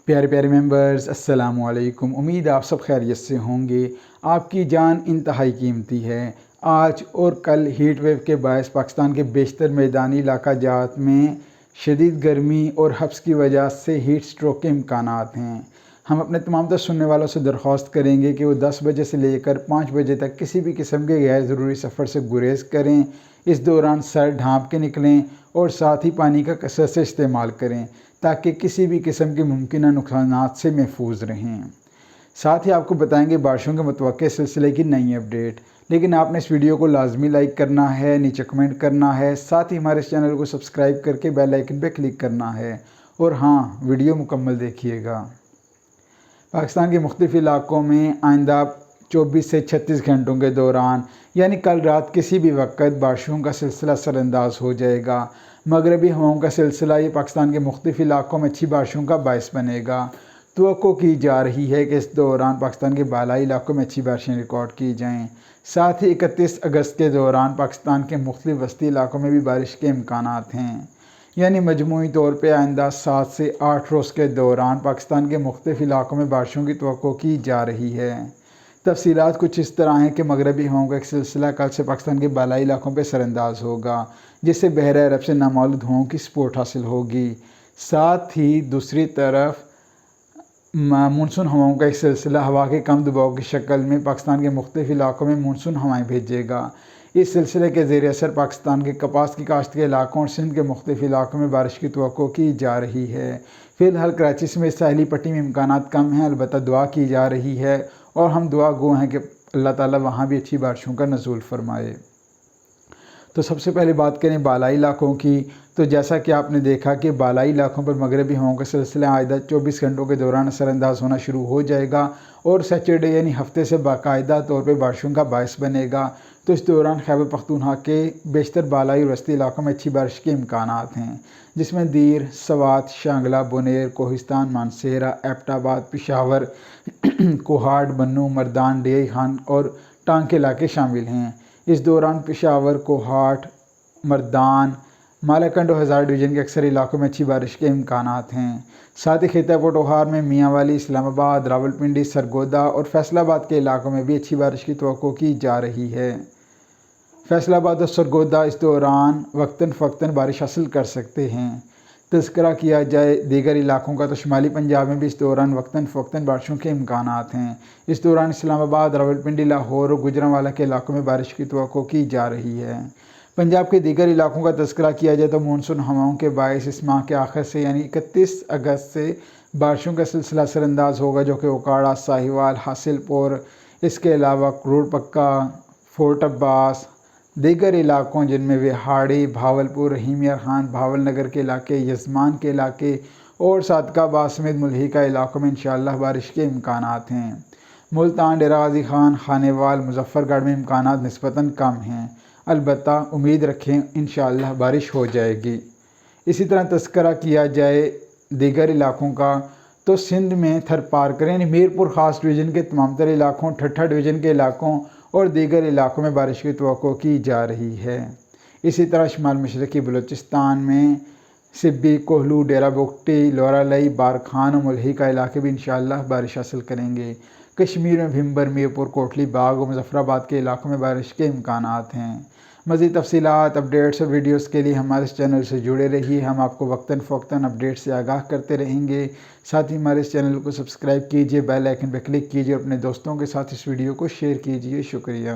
پیارے پیارے ممبرز، السلام علیکم۔ امید آپ سب خیریت سے ہوں گے۔ آپ کی جان انتہائی قیمتی ہے۔ آج اور کل ہیٹ ویو کے باعث پاکستان کے بیشتر میدانی علاقہ جات میں شدید گرمی اور حبس کی وجہ سے ہیٹ سٹروک کے امکانات ہیں۔ ہم اپنے تمام تر سننے والوں سے درخواست کریں گے کہ وہ 10 بجے سے لے کر 5 بجے تک کسی بھی قسم کے غیر ضروری سفر سے گریز کریں۔ اس دوران سر ڈھانپ کے نکلیں اور ساتھ ہی پانی کا کثرت سے استعمال کریں تاکہ کسی بھی قسم کے ممکنہ نقصانات سے محفوظ رہیں۔ ساتھ ہی آپ کو بتائیں گے بارشوں کے متوقع سلسلے کی نئی اپڈیٹ، لیکن آپ نے اس ویڈیو کو لازمی لائک کرنا ہے، نیچے کمنٹ کرنا ہے، ساتھ ہی ہمارے اس چینل کو سبسکرائب کر کے بیل آئیکن پہ کلک کرنا ہے، اور ہاں، ویڈیو مکمل دیکھیے گا۔ پاکستان کے مختلف علاقوں میں آئندہ 24 سے 36 گھنٹوں کے دوران یعنی کل رات کسی بھی وقت بارشوں کا سلسلہ سر انداز ہو جائے گا۔ مغربی ہواؤں کا سلسلہ یہ پاکستان کے مختلف علاقوں میں اچھی بارشوں کا باعث بنے گا۔ توقع کی جا رہی ہے کہ اس دوران پاکستان کے بالائی علاقوں میں اچھی بارشیں ریکارڈ کی جائیں۔ ساتھ ہی 31 اگست کے دوران پاکستان کے مختلف وسطی علاقوں میں بھی بارش کے امکانات ہیں، یعنی مجموعی طور پہ آئندہ 7 سے 8 روز کے دوران پاکستان کے مختلف علاقوں میں بارشوں کی توقع کی جا رہی ہے۔ تفصیلات کچھ اس طرح ہیں کہ مغربی ہواؤں کا ایک سلسلہ کل سے پاکستان کے بالائی علاقوں پہ سر انداز ہوگا، جس سے بحیرہ عرب سے نامولود ہواؤں کی سپورٹ حاصل ہوگی۔ ساتھ ہی دوسری طرف مونسون ہواؤں کا ایک سلسلہ ہوا کے کم دباؤ کی شکل میں پاکستان کے مختلف علاقوں میں مونسون ہوائیں بھیجے گا۔ اس سلسلے کے زیر اثر پاکستان کے کپاس کی کاشت کے علاقوں اور سندھ کے مختلف علاقوں میں بارش کی توقع کی جا رہی ہے۔ فی الحال کراچی سمیت ساحلی پٹی میں امکانات کم ہیں، البتہ دعا کی جا رہی ہے اور ہم دعا گو ہیں کہ اللہ تعالیٰ وہاں بھی اچھی بارشوں کا نزول فرمائے۔ تو سب سے پہلے بات کریں بالائی علاقوں کی، تو جیسا کہ آپ نے دیکھا کہ بالائی علاقوں پر مغربی ہواؤں کا سلسلہ آئندہ 24 گھنٹوں کے دوران اثر انداز ہونا شروع ہو جائے گا اور سیچرڈے یعنی ہفتے سے باقاعدہ طور پہ بارشوں کا باعث بنے گا۔ تو اس دوران خیبر پختونخوا کے بیشتر بالائی اور وسطی علاقوں میں اچھی بارش کے امکانات ہیں، جس میں دیر، سوات، شانگلہ، بونیر، کوہستان، مانسہرہ، ایبٹ آباد، پشاور، کوہاٹ، بنوں، مردان، ڈیئی خان اور ٹانگ کے علاقے شامل ہیں۔ اس دوران پشاور، کوہاٹ، مردان، مالاکنڈ اور ہزار ڈویژن کے اکثر علاقوں میں اچھی بارش کے امکانات ہیں۔ ساتھ ہی خطہ پوٹوہار میں میاں والی، اسلام آباد، راولپنڈی، سرگودا اور فیصل آباد کے علاقوں میں بھی اچھی بارش کی توقع کی جا رہی ہے۔ فیصل آباد اور سرگودا اس دوران وقتاً فوقتاً بارش حاصل کر سکتے ہیں۔ تذکرہ کیا جائے دیگر علاقوں کا تو شمالی پنجاب میں بھی اس دوران وقتاً فوقتاً بارشوں کے امکانات ہیں۔ اس دوران اسلام آباد، راولپنڈی، لاہور اور گوجرانوالہ کے علاقوں میں بارش کی توقع کی جا رہی ہے۔ پنجاب کے دیگر علاقوں کا تذکرہ کیا جائے تو مونسون ہواؤں کے باعث اس ماہ کے آخر سے یعنی 31 اگست سے بارشوں کا سلسلہ اثر انداز ہوگا، جو کہ اوکاڑا، ساہیوال، حاصل پور، اس کے علاوہ کروڑ پکا، فورٹ عباس، دیگر علاقوں جن میں وہاڑی، بھاولپور، رحیم یار خان، بھاول نگر کے علاقے، یزمان کے علاقے اور صادقہ آباد سمیت ملحقہ علاقوں میں انشاءاللہ بارش کے امکانات ہیں۔ ملتان، ڈیرہ غازی خان، خانیوال، مظفر گڑھ میں امکانات نسبتاً کم ہیں، البتہ امید رکھیں انشاءاللہ بارش ہو جائے گی۔ اسی طرح تذکرہ کیا جائے دیگر علاقوں کا تو سندھ میں تھرپارکر یعنی میرپور خاص ڈویژن کے تمام تر علاقوں، ٹھٹھہ ڈویژن کے علاقوں اور دیگر علاقوں میں بارش کی توقع کی جا رہی ہے۔ اسی طرح شمال مشرقی بلوچستان میں سبی، کوہلو، ڈیرہ بگٹی، لورالائی، بارکھان اور ملحقہ علاقے بھی انشاءاللہ بارش حاصل کریں گے۔ کشمیر میں بھمبر، میرپور، کوٹلی باغ اور مظفر آباد کے علاقوں میں بارش کے امکانات ہیں۔ مزید تفصیلات، اپڈیٹس اور ویڈیوز کے لیے ہمارے اس چینل سے جڑے رہیے، ہم آپ کو وقتاً فوقتاً اپڈیٹ سے آگاہ کرتے رہیں گے۔ ساتھ ہی ہمارے اس چینل کو سبسکرائب کیجیے، بیل آئیکن پہ کلک کیجیے اور اپنے دوستوں کے ساتھ اس ویڈیو کو شیئر کیجیے۔ شکریہ۔